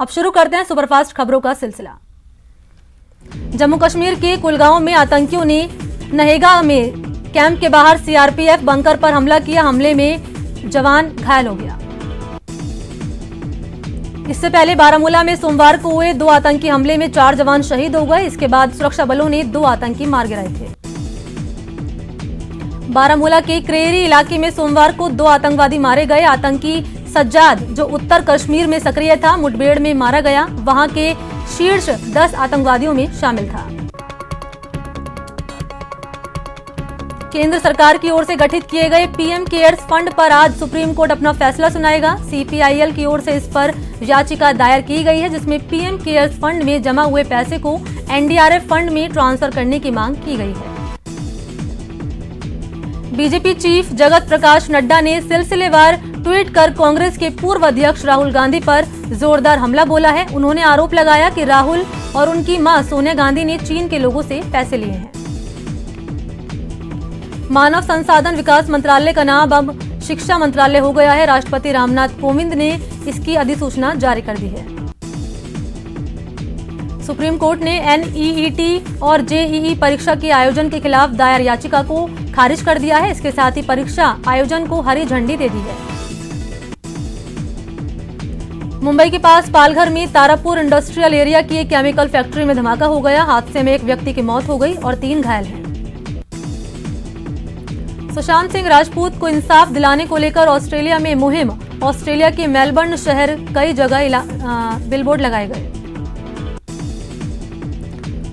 अब शुरू करते हैं सुपरफास्ट खबरों का सिलसिला। जम्मू कश्मीर के कुलगांव में आतंकियों ने नहेगा में कैंप के बाहर सीआरपीएफ बंकर पर हमला किया। हमले में जवान घायल हो गया। इससे पहले बारामूला में सोमवार को हुए 2 आतंकी हमले में 4 जवान शहीद हो गए। इसके बाद सुरक्षा बलों ने 2 आतंकी मार गिराए थे। बारामूला के क्रेरी इलाके में सोमवार को 2 आतंकवादी मारे गए। आतंकी सज्जाद, जो उत्तर कश्मीर में सक्रिय था, मुठभेड़ में मारा गया। वहां के शीर्ष 10 आतंकवादियों में शामिल था। केंद्र सरकार की ओर से गठित किए गए पीएम केयर्स फंड पर आज सुप्रीम कोर्ट अपना फैसला सुनाएगा। सीपीआईएल की ओर से इस पर याचिका दायर की गई है, जिसमें पीएम केयर्स फंड में जमा हुए पैसे को एनडीआरएफ फंड में ट्रांसफर करने की मांग की गई है। बीजेपी चीफ जगत प्रकाश नड्डा ने सिलसिलेवार ट्वीट कर कांग्रेस के पूर्व अध्यक्ष राहुल गांधी पर जोरदार हमला बोला है। उन्होंने आरोप लगाया कि राहुल और उनकी मां सोनिया गांधी ने चीन के लोगों से पैसे लिए हैं। मानव संसाधन विकास मंत्रालय का नाम अब शिक्षा मंत्रालय हो गया है। राष्ट्रपति रामनाथ कोविंद ने इसकी अधिसूचना जारी कर दी है। सुप्रीम कोर्ट ने एनईईटी और जेईई परीक्षा के आयोजन के खिलाफ दायर याचिका को खारिज कर दिया है। इसके साथ ही परीक्षा आयोजन को हरी झंडी दे दी है। मुंबई के पास पालघर में तारापुर इंडस्ट्रियल एरिया की एक केमिकल फैक्ट्री में धमाका हो गया। हादसे में एक व्यक्ति की मौत हो गई और 3 घायल हैं। सुशांत सिंह राजपूत को इंसाफ दिलाने को लेकर ऑस्ट्रेलिया में मुहिम। ऑस्ट्रेलिया के मेलबर्न शहर कई जगह बिलबोर्ड लगाए गए।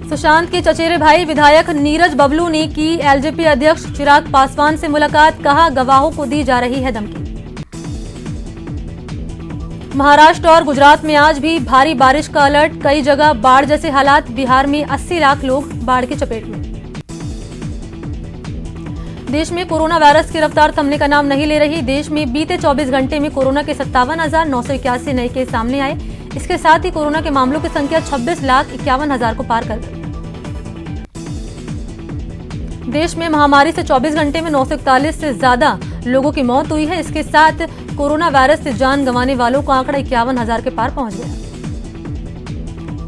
सुशांत के चचेरे भाई विधायक नीरज बबलू ने की एलजेपी अध्यक्ष चिराग पासवान से मुलाकात। कहा, गवाहों को दी जा रही है धमकी। महाराष्ट्र और गुजरात में आज भी भारी बारिश का अलर्ट। कई जगह बाढ़ जैसे हालात। बिहार में 80 लाख लोग बाढ़ की चपेट में। देश में कोरोना वायरस की रफ्तार थमने का नाम नहीं ले रही। देश में बीते 24 घंटे में कोरोना के 57,981 नए केस सामने आए। इसके साथ ही कोरोना के मामलों की संख्या 26,51,000 को पार कर गई। देश में महामारी से 24 घंटे में 941 से ज्यादा लोगों की मौत हुई है। इसके साथ कोरोना वायरस से जान गंवाने वालों का आंकड़ा 51,000 के पार पहुंच गया।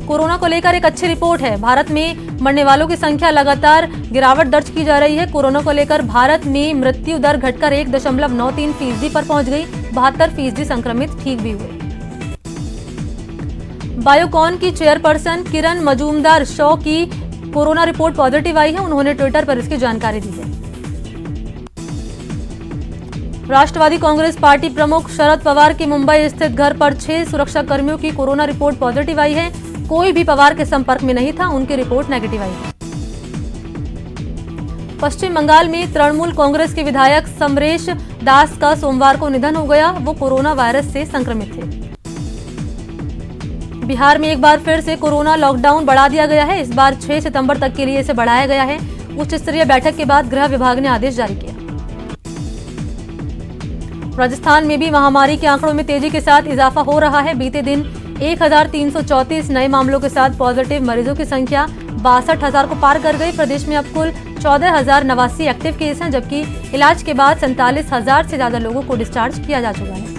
कोरोना को लेकर एक अच्छी रिपोर्ट है। भारत में मरने वालों की संख्या लगातार गिरावट दर्ज की जा रही है। कोरोना को लेकर भारत में मृत्यु दर घटकर 1.93% पर पहुंच गई। 72% संक्रमित ठीक भी हुए। बायोकॉन की चेयरपर्सन किरण मजूमदार शॉ की कोरोना रिपोर्ट पॉजिटिव आई है। उन्होंने ट्विटर पर इसकी जानकारी दी है। राष्ट्रवादी कांग्रेस पार्टी प्रमुख शरद पवार के मुंबई स्थित घर पर 6 सुरक्षा कर्मियों की कोरोना रिपोर्ट पॉजिटिव आई है। कोई भी पवार के संपर्क में नहीं था। उनकी रिपोर्ट नेगेटिव आई है। पश्चिम बंगाल में तृणमूल कांग्रेस के विधायक समरेश दास का सोमवार को निधन हो गया। वो कोरोना वायरस से संक्रमित थे। बिहार में एक बार फिर से कोरोना लॉकडाउन बढ़ा दिया गया है। इस बार 6 सितंबर तक के लिए इसे बढ़ाया गया है। उच्च स्तरीय बैठक के बाद गृह विभाग ने आदेश जारी किया। राजस्थान में भी महामारी के आंकड़ों में तेजी के साथ इजाफा हो रहा है। बीते दिन 1,334 नए मामलों के साथ पॉजिटिव मरीजों की संख्या 62,000 को पार कर गई। प्रदेश में अब कुल 14,089 एक्टिव केस हैं, जबकि इलाज के बाद 47,000 से ज्यादा लोगों को डिस्चार्ज किया जा चुका है।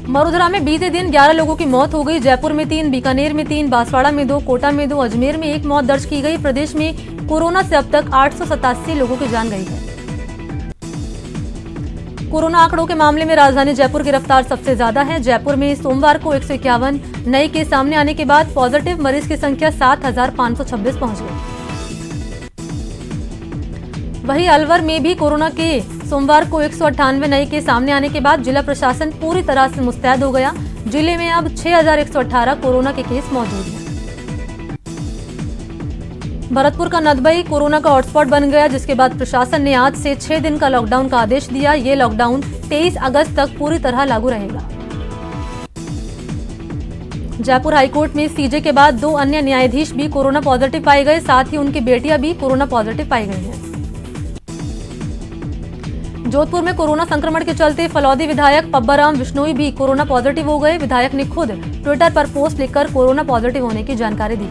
मरुधरा में बीते दिन 11 लोगों की मौत हो गई। जयपुर में 3, बीकानेर में 3, बांसवाड़ा में 2, कोटा में 2, अजमेर में 1 मौत दर्ज की गई। प्रदेश में कोरोना से अब तक 887 लोगों की जान गई है। कोरोना आंकड़ों के मामले में राजधानी जयपुर की रफ्तार सबसे ज्यादा है। जयपुर में सोमवार को 151 नए केस सामने आने के बाद पॉजिटिव मरीज की संख्या 7,526 पहुंच गई। वहीं अलवर में भी कोरोना के सोमवार को 198 नए केस सामने आने के बाद जिला प्रशासन पूरी तरह से मुस्तैद हो गया। जिले में अब 6,118 कोरोना के केस मौजूद हैं। भरतपुर का नदबई कोरोना का हॉटस्पॉट बन गया, जिसके बाद प्रशासन ने आज से 6 दिन का लॉकडाउन का आदेश दिया। ये लॉकडाउन 23 अगस्त तक पूरी तरह लागू रहेगा। जयपुर हाईकोर्ट में सीजे के बाद 2 अन्य न्यायाधीश भी कोरोना पॉजिटिव पाए गए। साथ ही उनकी बेटियां भी कोरोना पॉजिटिव पाई गई हैं। जोधपुर में कोरोना संक्रमण के चलते फलौदी विधायक पब्बाराम बिश्नोई भी कोरोना पॉजिटिव हो गए। विधायक ने खुद ट्विटर पर पोस्ट लिखकर कोरोना पॉजिटिव होने की जानकारी दी।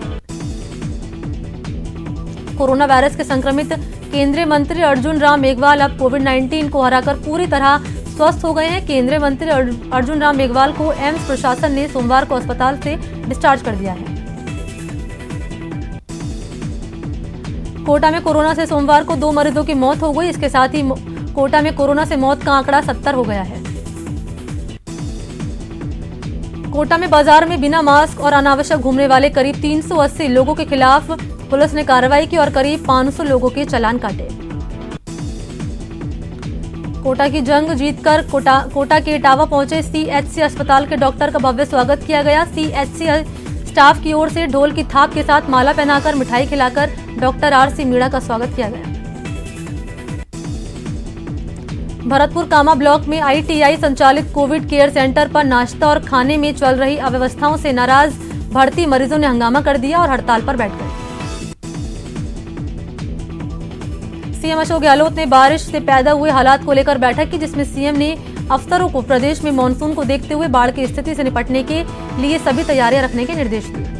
कोरोना वायरस के संक्रमित केंद्रीय मंत्री अर्जुन राम मेघवाल अब कोविड-19 को हराकर पूरी तरह स्वस्थ हो गए हैं। केंद्रीय मंत्री अर्जुन राम मेघवाल को एम्स प्रशासन ने सोमवार को अस्पताल से डिस्चार्ज कर दिया है। कोटा में कोरोना से सोमवार को 2 मरीजों की मौत हो गई। इसके साथ ही कोटा में कोरोना से मौत का आंकड़ा 70 हो गया है। कोटा में बाजार में बिना मास्क और अनावश्यक घूमने वाले करीब 380 लोगों के खिलाफ पुलिस ने कार्रवाई की और करीब 500 लोगों के चालान काटे। कोटा की जंग जीतकर कोटा के इटावा पहुंचे सीएचसी अस्पताल के डॉक्टर का भव्य स्वागत किया गया। सीएचसी स्टाफ की ओर से ढोल की थाप के साथ माला पहनाकर मिठाई खिलाकर डॉक्टर आरसी मीणा का स्वागत किया गया। भरतपुर कामा ब्लॉक में आईटीआई संचालित कोविड केयर सेंटर पर नाश्ता और खाने में चल रही अव्यवस्थाओं से नाराज भर्ती मरीजों ने हंगामा कर दिया और हड़ताल पर बैठ गए। सीएम अशोक गहलोत ने बारिश से पैदा हुए हालात को लेकर बैठक की, जिसमें सीएम ने अफसरों को प्रदेश में मानसून को देखते हुए बाढ़ की स्थिति से निपटने के लिए सभी तैयारियां रखने के निर्देश दिए।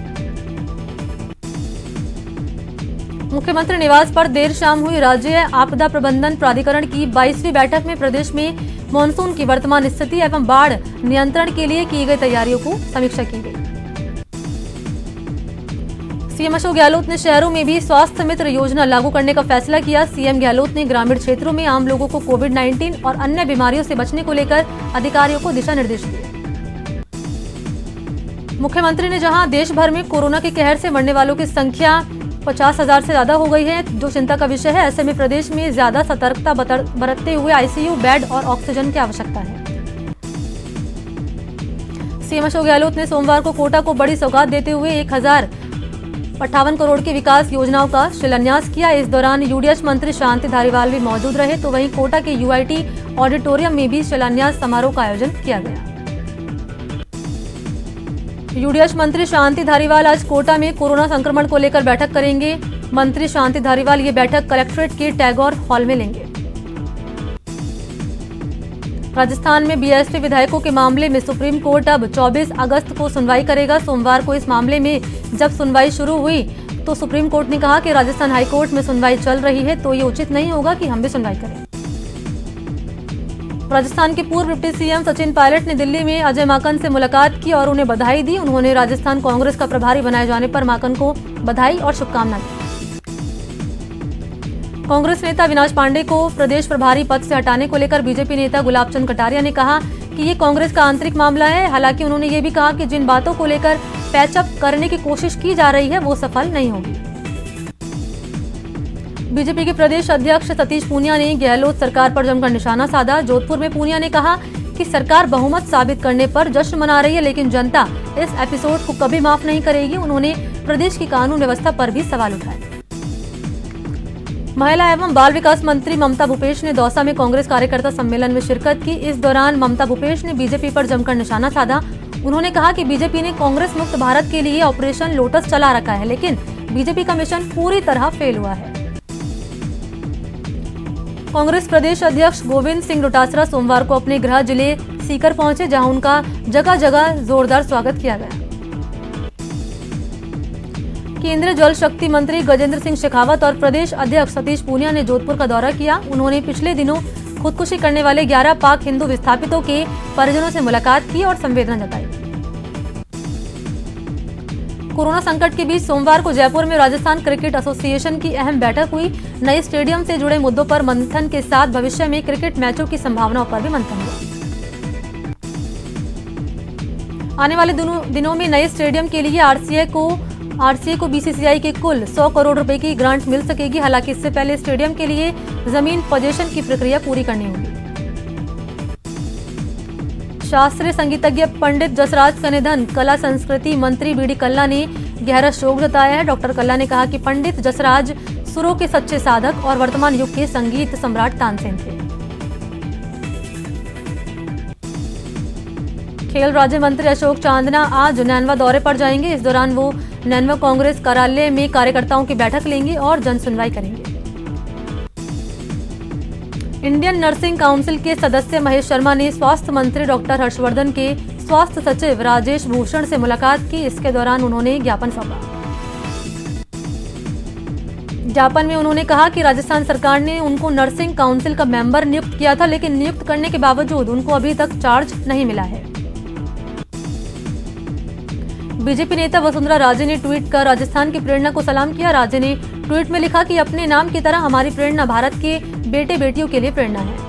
मुख्यमंत्री निवास पर देर शाम हुई राज्य आपदा प्रबंधन प्राधिकरण की 22वीं बैठक में प्रदेश में मानसून की वर्तमान स्थिति एवं बाढ़ नियंत्रण के लिए की गई तैयारियों को समीक्षा की गई। सीएम अशोक गहलोत ने शहरों में भी स्वास्थ्य मित्र योजना लागू करने का फैसला किया। सीएम गहलोत ने ग्रामीण क्षेत्रों में आम लोगों को कोविड-19 और अन्य बीमारियों से बचने को लेकर अधिकारियों को दिशा निर्देश दिए। मुख्यमंत्री ने जहां देश भर में कोरोना के कहर से मरने वालों की संख्या 50,000 से ज्यादा हो गई है, जो चिंता का विषय है, ऐसे में प्रदेश में ज्यादा सतर्कता बरतते हुए आईसीयू बेड और ऑक्सीजन की आवश्यकता है। सीएम अशोक गहलोत ने सोमवार को कोटा को बड़ी सौगात देते हुए 1058 करोड़ की विकास योजनाओं का शिलान्यास किया। इस दौरान यूडीएच मंत्री शांति धारीवाल भी मौजूद रहे, तो वहीं कोटा के यूआईटी ऑडिटोरियम में भी शिलान्यास समारोह का आयोजन किया गया। यूडीएच मंत्री शांति धारीवाल आज कोटा में कोरोना संक्रमण को लेकर बैठक करेंगे। मंत्री शांति धारीवाल ये बैठक कलेक्ट्रेट के टैगोर हॉल में लेंगे। राजस्थान में बीएसपी विधायकों के मामले में सुप्रीम कोर्ट अब 24 अगस्त को सुनवाई करेगा। सोमवार को इस मामले में जब सुनवाई शुरू हुई तो सुप्रीम कोर्ट ने कहा कि राजस्थान हाईकोर्ट में सुनवाई चल रही है, तो ये उचित नहीं होगा कि हम भी सुनवाई करें। राजस्थान के पूर्व डिप्टी सीएम सचिन पायलट ने दिल्ली में अजय माकन से मुलाकात की और उन्हें बधाई दी। उन्होंने राजस्थान कांग्रेस का प्रभारी बनाए जाने पर माकन को बधाई और शुभकामनाएं दी। कांग्रेस नेता अविनाश पांडे को प्रदेश प्रभारी पद से हटाने को लेकर बीजेपी नेता गुलाब चंद कटारिया ने कहा कि ये कांग्रेस का आंतरिक मामला है। हालांकि उन्होंने ये भी कहा कि जिन बातों को लेकर पैचअप करने की कोशिश की जा रही है वो सफल नहीं होगी। बीजेपी के प्रदेश अध्यक्ष सतीश पूनिया ने गहलोत सरकार पर जमकर निशाना साधा। जोधपुर में पूनिया ने कहा कि सरकार बहुमत साबित करने पर जश्न मना रही है, लेकिन जनता इस एपिसोड को कभी माफ नहीं करेगी। उन्होंने प्रदेश की कानून व्यवस्था पर भी सवाल उठाए। महिला एवं बाल विकास मंत्री ममता भूपेश ने दौसा में कांग्रेस कार्यकर्ता सम्मेलन में शिरकत की। इस दौरान ममता भूपेश ने बीजेपी पर जमकर निशाना साधा। उन्होंने कहा कि बीजेपी ने कांग्रेस मुक्त भारत के लिए ऑपरेशन लोटस चला रखा है, लेकिन बीजेपी का मिशन पूरी तरह फेल हुआ है। कांग्रेस प्रदेश अध्यक्ष गोविंद सिंह डोटासरा सोमवार को अपने गृह जिले सीकर पहुंचे, जहां उनका जगह जगह जोरदार स्वागत किया गया। केंद्रीय जल शक्ति मंत्री गजेंद्र सिंह शेखावत और प्रदेश अध्यक्ष सतीश पूनिया ने जोधपुर का दौरा किया। उन्होंने पिछले दिनों खुदकुशी करने वाले 11 पाक हिंदू विस्थापितों के परिजनों से मुलाकात की और संवेदना जताई। कोरोना संकट के बीच सोमवार को जयपुर में राजस्थान क्रिकेट एसोसिएशन की अहम बैठक हुई। नए स्टेडियम से जुड़े मुद्दों पर मंथन के साथ भविष्य में क्रिकेट मैचों की संभावनाओं पर भी मंथन हुआ। आने वाले दिनों में नए स्टेडियम के लिए आरसीए को बीसीसीआई के कुल 100 करोड़ रुपए की ग्रांट मिल सकेगी। हालांकि इससे पहले स्टेडियम के लिए जमीन पोजीशन की प्रक्रिया पूरी करनी होगी। शास्त्रीय संगीतज्ञ पंडित जसराज का निधन, कला संस्कृति मंत्री बीडी कल्ला ने गहरा शोक जताया है। डॉक्टर कल्ला ने कहा कि पंडित जसराज सुरों के सच्चे साधक और वर्तमान युग के संगीत सम्राट तानसेन थे। खेल राज्य मंत्री अशोक चांदना आज नैनवा दौरे पर जाएंगे। इस दौरान वो नैनवा कांग्रेस कार्यालय में कार्यकर्ताओं की बैठक लेंगे और जन सुनवाई करेंगे। इंडियन नर्सिंग काउंसिल के सदस्य महेश शर्मा ने स्वास्थ्य मंत्री डॉक्टर हर्षवर्धन के स्वास्थ्य सचिव राजेश भूषण से मुलाकात की। इसके दौरान उन्होंने ज्ञापन सौंपा। ज्ञापन में उन्होंने कहा कि राजस्थान सरकार ने उनको नर्सिंग काउंसिल का मेंबर नियुक्त किया था, लेकिन नियुक्त करने के बावजूद उनको अभी तक चार्ज नहीं मिला है। बीजेपी नेता वसुंधरा राजे ने ट्वीट कर राजस्थान की प्रेरणा को सलाम किया। राजे ने ट्वीट में लिखा कि अपने नाम की तरह हमारी प्रेरणा भारत के बेटे बेटियों के लिए प्रेरणा है।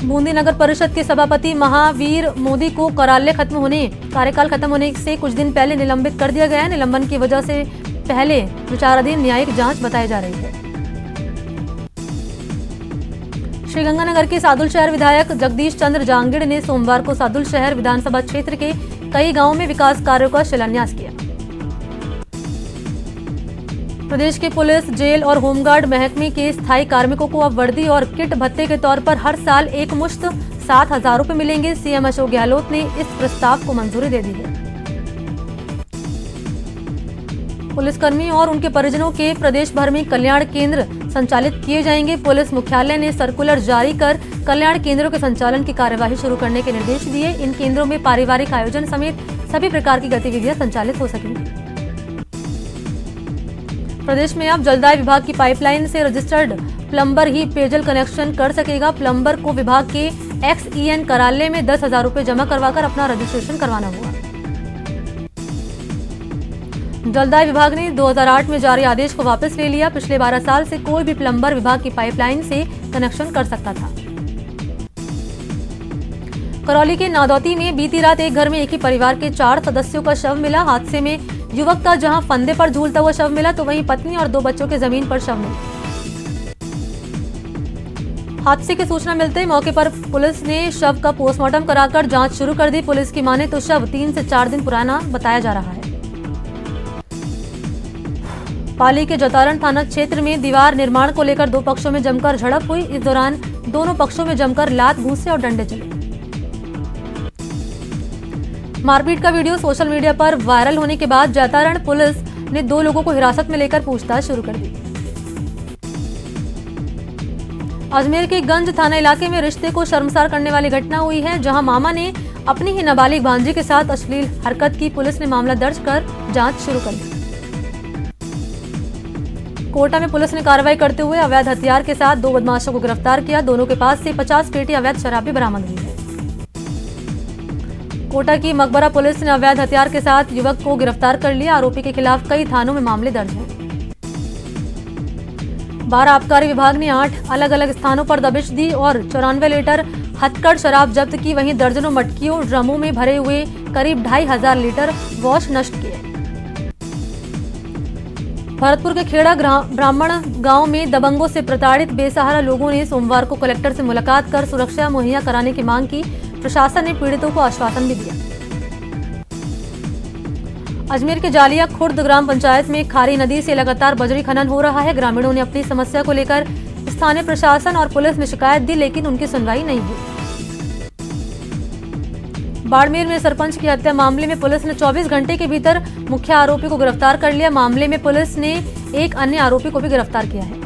बूंदी नगर परिषद के सभापति महावीर मोदी को कार्यकाल खत्म होने से कुछ दिन पहले निलंबित कर दिया गया है। निलंबन की वजह से पहले विचाराधीन न्यायिक जांच बताई जा रही है। श्रीगंगानगर के सादुल शहर विधायक जगदीश चंद्र जांगिड़ ने सोमवार को सादुल शहर विधानसभा क्षेत्र के कई गांवों में विकास कार्यों का शिलान्यास किया। प्रदेश के पुलिस, जेल और होमगार्ड महकमे के स्थायी कार्मिकों को अब वर्दी और किट भत्ते के तौर पर हर साल एक मुश्त 7,000 रुपए मिलेंगे। सीएम अशोक गहलोत ने इस प्रस्ताव को मंजूरी दे दी है। पुलिसकर्मी और उनके परिजनों के प्रदेश भर में कल्याण केंद्र संचालित किए जाएंगे। पुलिस मुख्यालय ने सर्कुलर जारी कर कल्याण केंद्रों के संचालन की कार्यवाही शुरू करने के निर्देश दिए। इन केंद्रों में पारिवारिक आयोजन समेत सभी प्रकार की गतिविधियां संचालित हो सकेंगी। प्रदेश में अब जलदाय विभाग की पाइपलाइन से रजिस्टर्ड प्लम्बर ही पेयजल कनेक्शन कर सकेगा। प्लम्बर को विभाग के XEN कार्यालय में 10,000 रुपए जमा करवाकर अपना रजिस्ट्रेशन करवाना होगा। जलदाय विभाग ने 2008 में जारी आदेश को वापस ले लिया। पिछले 12 साल से कोई भी प्लम्बर विभाग की पाइपलाइन से कनेक्शन कर सकता था। करौली के नादौती में बीती रात एक घर में एक ही परिवार के 4 सदस्यों का शव मिला। हादसे में युवक का जहां फंदे पर झूलता हुआ शव मिला, तो वहीं पत्नी और 2 बच्चों के जमीन पर शव मिले। हादसे की सूचना मिलते ही मौके पर पुलिस ने शव का पोस्टमार्टम कराकर जांच शुरू कर दी। पुलिस की माने तो शव 3 से 4 दिन पुराना बताया जा रहा है। पाली के जतारण थाना क्षेत्र में दीवार निर्माण को लेकर 2 पक्षों में जमकर झड़प हुई। इस दौरान दोनों पक्षों में जमकर लात, घूंसे और डंडे चले। मारपीट का वीडियो सोशल मीडिया पर वायरल होने के बाद जतारण पुलिस ने 2 लोगों को हिरासत में लेकर पूछताछ शुरू कर दी। अजमेर के गंज थाना इलाके में रिश्ते को शर्मसार करने वाली घटना हुई है, जहां मामा ने अपनी ही नाबालिग भांजी के साथ अश्लील हरकत की। पुलिस ने मामला दर्ज कर जांच शुरू कर दी। कोटा में पुलिस ने कार्रवाई करते हुए अवैध हथियार के साथ 2 बदमाशों को गिरफ्तार किया। दोनों के पास से 50 पेटी अवैध शराब भी बरामद हुई है। कोटा की मकबरा पुलिस ने अवैध हथियार के साथ युवक को गिरफ्तार कर लिया। आरोपी के खिलाफ कई थानों में मामले दर्ज हैं। 12 आबकारी विभाग ने 8 अलग अलग स्थानों पर दबिश दी और 94 लीटर हथकड़ शराब जब्त की। वहीं दर्जनों मटकियों ड्रमों में भरे हुए करीब 2,500 लीटर वॉश नष्ट किए। भरतपुर के खेड़ा ब्राह्मण गांव में दबंगों से प्रताड़ित बेसहारा लोगों ने सोमवार को कलेक्टर से मुलाकात कर सुरक्षा मुहैया कराने की मांग की। प्रशासन ने पीड़ितों को आश्वासन भी दिया। अजमेर के जालिया खुर्द ग्राम पंचायत में खारी नदी से लगातार बजरी खनन हो रहा है। ग्रामीणों ने अपनी समस्या को लेकर स्थानीय प्रशासन और पुलिस में शिकायत दी, लेकिन उनकी सुनवाई नहीं हुई। बाड़मेर में सरपंच की हत्या मामले में पुलिस ने 24 घंटे के भीतर मुख्य आरोपी को गिरफ्तार कर लिया। मामले में पुलिस ने एक अन्य आरोपी को भी गिरफ्तार किया है।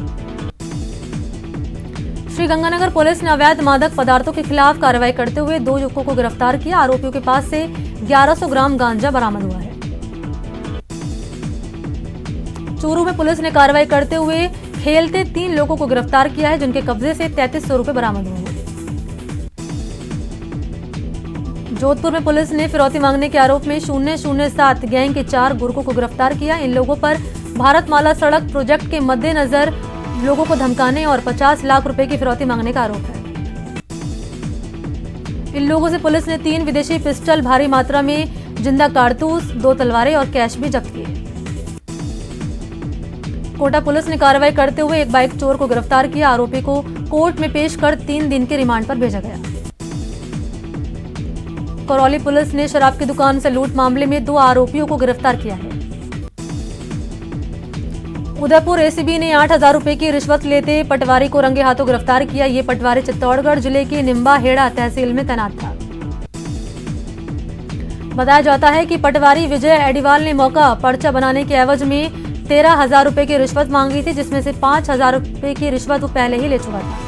श्रीगंगानगर पुलिस ने अवैध मादक पदार्थों के खिलाफ कार्रवाई करते हुए 2 युवकों को गिरफ्तार किया। आरोपियों के पास से 1100 ग्राम गांजा बरामद हुआ है। चूरू में पुलिस ने कार्रवाई करते हुए खेलते 3 लोगों को गिरफ्तार किया है, जिनके कब्जे से 3300 रुपए बरामद हुए हैं। जोधपुर में पुलिस ने फिरौती मांगने के आरोप में 007 गैंग के 4 गुर्गों को गिरफ्तार किया। इन लोगों पर भारतमाला सड़क प्रोजेक्ट के मद्देनजर लोगों को धमकाने और 50 लाख रुपए की फिरौती मांगने का आरोप है। इन लोगों से पुलिस ने 3 विदेशी पिस्टल, भारी मात्रा में जिंदा कारतूस, 2 तलवारें और कैश भी जब्त किए। कोटा पुलिस ने कार्रवाई करते हुए एक बाइक चोर को गिरफ्तार किया। आरोपी को कोर्ट में पेश कर 3 दिन के रिमांड पर भेजा गया। करौली पुलिस ने शराब की दुकान से लूट मामले में 2 आरोपियों को गिरफ्तार किया है। उदयपुर एसीबी ने 8,000 रुपए की रिश्वत लेते पटवारी को रंगे हाथों गिरफ्तार किया। ये पटवारी चित्तौड़गढ़ जिले के निम्बाहेड़ा तहसील में तैनात था। बताया जाता है कि पटवारी विजय एडिवाल ने मौका पर्चा बनाने के एवज में 13,000 रुपए की रिश्वत मांगी थी, जिसमें से 5,000 रुपए की रिश्वत वो पहले ही ले चुका था।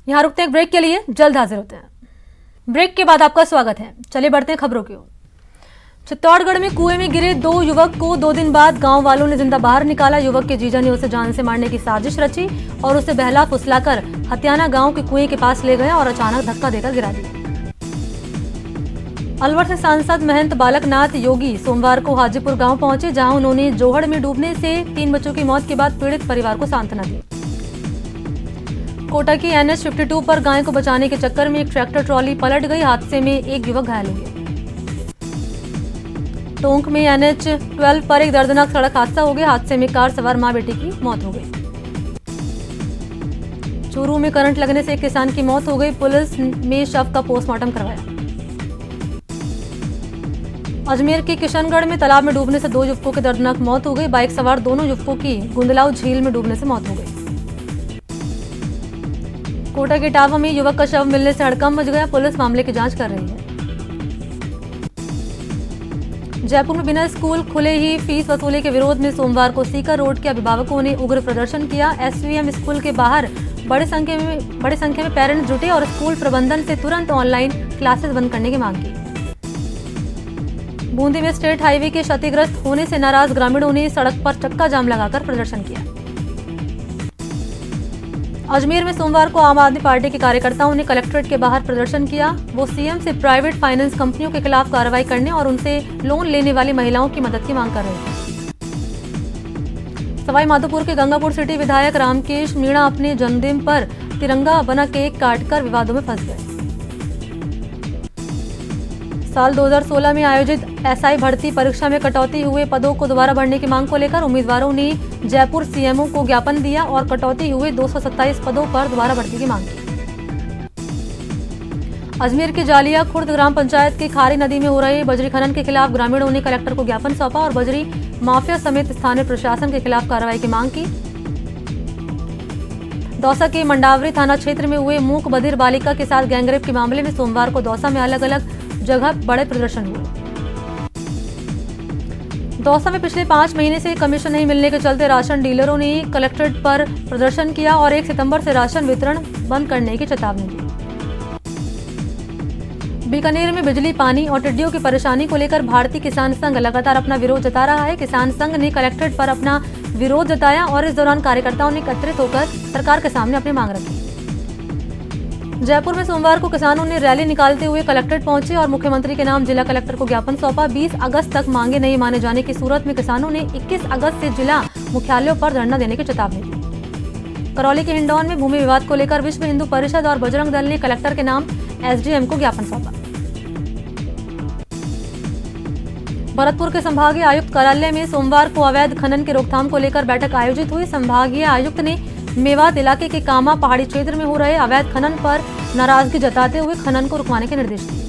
यहाँ रुकते हैं ब्रेक के लिए, जल्द हाजिर होते हैं। ब्रेक के बाद आपका स्वागत है। चलिए बढ़ते हैं खबरों की ओर। चित्तौड़गढ़ में कुएं में गिरे 2 युवक को 2 दिन बाद गांव वालों ने जिंदा बाहर निकाला। युवक के जीजा ने उसे जान से मारने की साजिश रची और उसे बहला फुसलाकर हत्याना गांव के कुएं के पास ले गया और अचानक धक्का देकर गिरा दिया। अलवर से सांसद महंत बालकनाथ योगी सोमवार को हाजीपुर गांव पहुंचे, जहां उन्होंने जोहड़ में डूबने से 3 बच्चों की मौत के बाद पीड़ित परिवार को सांत्वना दी। कोटा की NH 52 पर गाय को बचाने के चक्कर में एक ट्रैक्टर ट्रॉली पलट गई। हादसे में एक युवक घायल हो गया। टोंक में NH 12 पर एक दर्दनाक सड़क हादसा हो गया। हादसे में कार सवार मां बेटी की मौत हो गई। चूरू में करंट लगने से एक किसान की मौत हो गई। पुलिस ने शव का पोस्टमार्टम करवाया। अजमेर के किशनगढ़ में तालाब में डूबने से 2 युवकों की दर्दनाक मौत हो गई। बाइक सवार दोनों युवकों की गुंदलाव झील में डूबने से मौत हो गई। कोटा के इटावा में युवक का शव मिलने से हड़कंप मच गया। पुलिस मामले की जांच कर रही है। जयपुर में बिना स्कूल खुले ही फीस वसूली के विरोध में सोमवार को सीकर रोड के अभिभावकों ने उग्र प्रदर्शन किया। SVM स्कूल के बाहर बड़ी संख्या में पेरेंट्स जुटे और स्कूल प्रबंधन से तुरंत ऑनलाइन क्लासेस बंद करने की मांग की। बूंदी में स्टेट हाईवे के क्षतिग्रस्त होने से नाराज ग्रामीणों ने सड़क पर चक्का जाम लगाकर प्रदर्शन किया। अजमेर में सोमवार को आम आदमी पार्टी के कार्यकर्ताओं ने कलेक्ट्रेट के बाहर प्रदर्शन किया। वो CM से प्राइवेट फाइनेंस कंपनियों के खिलाफ कार्रवाई करने और उनसे लोन लेने वाली महिलाओं की मदद की मांग कर रहे थे। सवाई माधोपुर के गंगापुर सिटी विधायक रामकेश मीणा अपने जन्मदिन पर तिरंगा बना केक काटकर विवादों में फंस गए। साल 2016 में आयोजित SI भर्ती परीक्षा में कटौती हुए पदों को दोबारा भरने की मांग को लेकर उम्मीदवारों ने जयपुर CMO को ज्ञापन दिया और कटौती हुए 227 पदों पर दोबारा भर्ती की मांग की। अजमेर के जालिया खुर्द ग्राम पंचायत के खारी नदी में हो रहे बजरी खनन के खिलाफ ग्रामीणों ने कलेक्टर को ज्ञापन सौंपा और बजरी माफिया समेत स्थानीय प्रशासन के खिलाफ कार्रवाई की मांग की। दौसा के मंडावरी थाना क्षेत्र में हुए मूक बधिर बालिका के साथ गैंगरेप के मामले में सोमवार को दौसा में अलग अलग जगह बड़े प्रदर्शन हुए। दौसा में पिछले 5 महीने से कमीशन नहीं मिलने के चलते राशन डीलरों ने कलेक्ट्रेट पर प्रदर्शन किया और 1 सितंबर से राशन वितरण बंद करने की चेतावनी दी। बीकानेर में बिजली, पानी और टिड्डियों की परेशानी को लेकर भारतीय किसान संघ लगातार अपना विरोध जता रहा है। किसान संघ ने कलेक्ट्रेट पर अपना विरोध जताया और इस दौरान कार्यकर्ताओं ने एकत्रित होकर सरकार के सामने अपनी मांग रखी। जयपुर में सोमवार को किसानों ने रैली निकालते हुए कलेक्ट्रेट पहुंचे और मुख्यमंत्री के नाम जिला कलेक्टर को ज्ञापन सौंपा। 20 अगस्त तक मांगे नहीं माने जाने की सूरत में किसानों ने 21 अगस्त से जिला मुख्यालयों पर धरना देने की चेतावनी दी। करौली के हिंडौन में भूमि विवाद को लेकर विश्व हिंदू परिषद और बजरंग दल ने कलेक्टर के नाम SDM को ज्ञापन सौंपा। भरतपुर के संभागीय आयुक्त कार्यालय में सोमवार को अवैध खनन की रोकथाम को लेकर बैठक आयोजित हुई। संभागीय आयुक्त ने मेवात इलाके के कामा पहाड़ी क्षेत्र में हो रहे अवैध खनन पर नाराजगी जताते हुए खनन को रुकवाने के निर्देश दिए।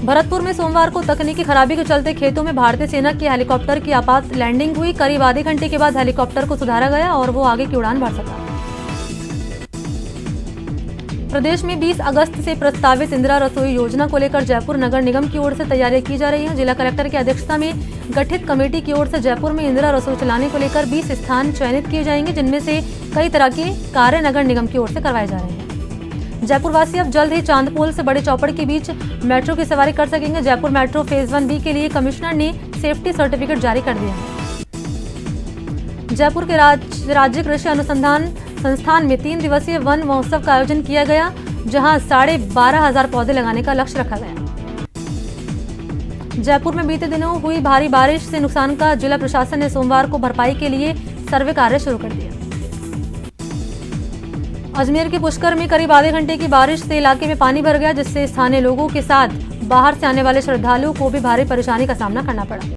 भरतपुर में सोमवार को तकनीकी खराबी के चलते खेतों में भारतीय सेना की हेलीकॉप्टर की आपात लैंडिंग हुई। करीब आधे घंटे के बाद हेलीकॉप्टर को सुधारा गया और वो आगे की उड़ान भर सका। प्रदेश में 20 अगस्त से प्रस्तावित इंदिरा रसोई योजना को लेकर जयपुर नगर निगम की ओर से तैयारियां की जा रही हैं। जिला कलेक्टर की अध्यक्षता में गठित कमेटी की ओर से जयपुर में इंदिरा रसोई चलाने को लेकर 20 स्थान चयनित किए जाएंगे, जिनमें से कई तरह के कार्य नगर निगम की ओर से करवाए जा रहे हैं। जयपुर वासी अब जल्द ही चांदपोल से बड़े चौपड़ के बीच मेट्रो की सवारी कर सकेंगे। जयपुर मेट्रो फेज 1B के लिए कमिश्नर ने सेफ्टी सर्टिफिकेट जारी कर दिया है। जयपुर के राज्य कृषि अनुसंधान संस्थान में 3 दिवसीय वन महोत्सव का आयोजन किया गया, जहां 12,500 पौधे लगाने का लक्ष्य रखा गया। जयपुर में बीते दिनों हुई भारी बारिश से नुकसान का जिला प्रशासन ने सोमवार को भरपाई के लिए सर्वे कार्य शुरू कर दिया। अजमेर के पुष्कर में करीब आधे घंटे की बारिश से इलाके में पानी भर गया, जिससे स्थानीय लोगों के साथ बाहर से आने वाले श्रद्धालुओं को भी भारी परेशानी का सामना करना पड़ा।